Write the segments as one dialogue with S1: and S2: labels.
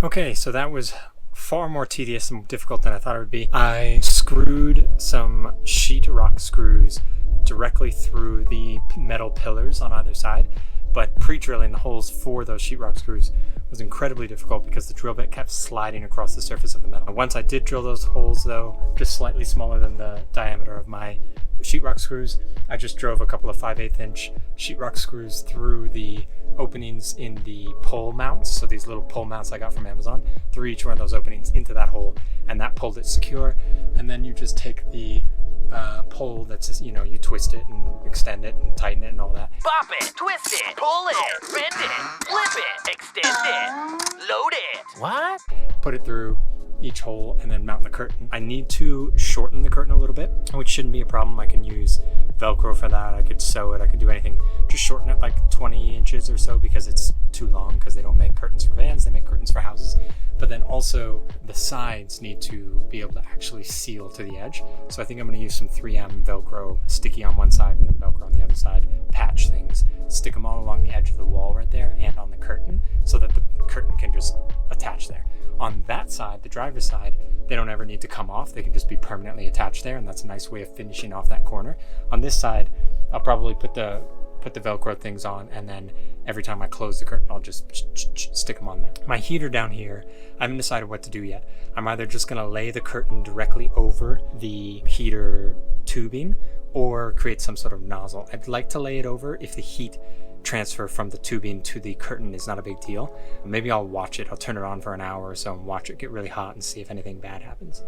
S1: Okay, so that was far more tedious and difficult than I thought it would be. I screwed some sheetrock screws directly through the metal pillars on either side, but pre-drilling the holes for those sheetrock screws was incredibly difficult because the drill bit kept sliding across the surface of the metal. Once I did drill those holes though, just slightly smaller than the diameter of my sheetrock screws, I just drove a couple of 5/8 inch sheetrock screws through the openings in the pole mounts, so these little pole mounts I got from Amazon, through each one of those openings into that hole, and that pulled it secure. And then you just take the pole that's just, you twist it and extend it and tighten it and all that.
S2: Bop it, twist it, pull it, bend it, flip it, extend it, load it. What?
S1: Put it through each hole and then mount the curtain. I need to shorten the curtain a little bit, which shouldn't be a problem. I can use Velcro for that. I could sew it. I could do anything. Just shorten it like 20 inches or so because it's too long, because they don't make curtains for vans, they make curtains for houses. But then also the sides need to be able to actually seal to the edge. So I think I'm going to use some 3M Velcro, sticky on one side and then Velcro on the other side, patch things, stick them all along the edge of the wall right there and on the curtain so that the curtain can just attach there. On that side, the driver's side, they don't ever need to come off. They can just be permanently attached there, and that's a nice way of finishing off that corner. On this side, I'll probably put the Velcro things on, and then every time I close the curtain, I'll just stick them on there. My heater down here, I haven't decided what to do yet. I'm either just gonna lay the curtain directly over the heater tubing or create some sort of nozzle. I'd like to lay it over if the heat transfer from the tubing to the curtain is not a big deal. Maybe I'll watch it. I'll turn it on for an hour or so and watch it get really hot and see if anything bad happens.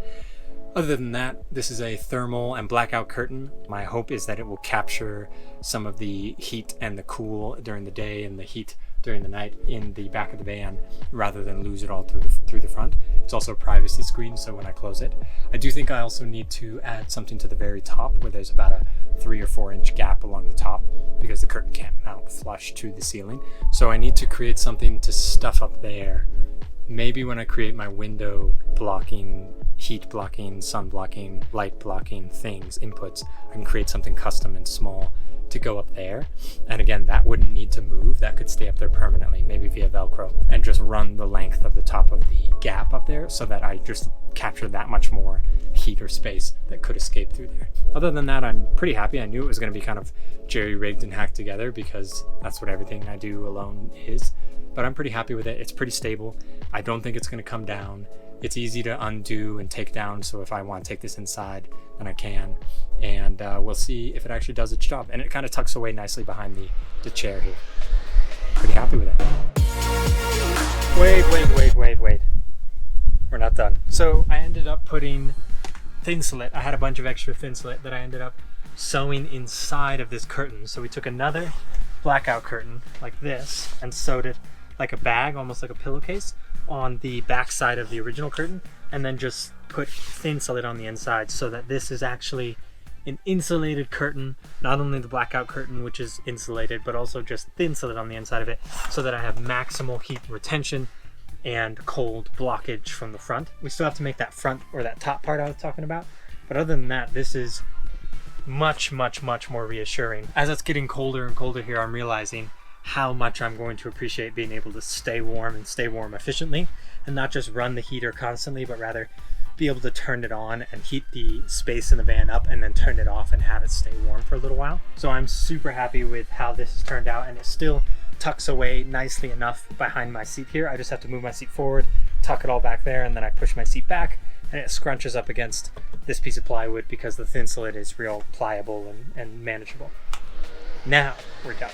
S1: Other than that, this is a thermal and blackout curtain. My hope is that it will capture some of the heat and the cool during the day and the heat during the night in the back of the van rather than lose it all through the front. It's also a privacy screen, so when I close it, I do think I also need to add something to the very top where there's about a 3 or 4 inch gap along the top because the curtain can't mount flush to the ceiling. So I need to create something to stuff up there. Maybe when I create my window blocking, heat blocking, sun blocking, light blocking things, inputs, I can create something custom and small to go up there. And again, that wouldn't need to move. That could stay up there permanently, maybe via Velcro, and just run the length of the top of the gap up there so that I just capture that much more heat or space that could escape through there. Other than that, I'm pretty happy. I knew it was going to be kind of jerry-rigged and hacked together because that's what everything I do alone is. But I'm pretty happy with it. It's pretty stable. I don't think it's going to come down. It's easy to undo and take down, so if I want to take this inside, then I can. And we'll see if it actually does its job. And it kind of tucks away nicely behind the chair here. Pretty happy with it. Wait. We're not done. So I ended up putting thinsulate. I had a bunch of extra thinsulate that I ended up sewing inside of this curtain. So we took another blackout curtain like this and sewed it like a bag, almost like a pillowcase, on the back side of the original curtain, and then just put thinsulate on the inside so that this is actually an insulated curtain, not only the blackout curtain, which is insulated, but also just thinsulate on the inside of it so that I have maximal heat retention and cold blockage from the front. We still have to make that front or that top part I was talking about, but other than that, this is much more reassuring. As it's getting colder and colder here, I'm realizing how much I'm going to appreciate being able to stay warm and stay warm efficiently, and not just run the heater constantly, but rather be able to turn it on and heat the space in the van up and then turn it off and have it stay warm for a little while. So I'm super happy with how this has turned out, and it still tucks away nicely enough behind my seat here. I just have to move my seat forward, tuck it all back there, and then I push my seat back and it scrunches up against this piece of plywood because the thinsulate is real pliable and manageable. Now we're done.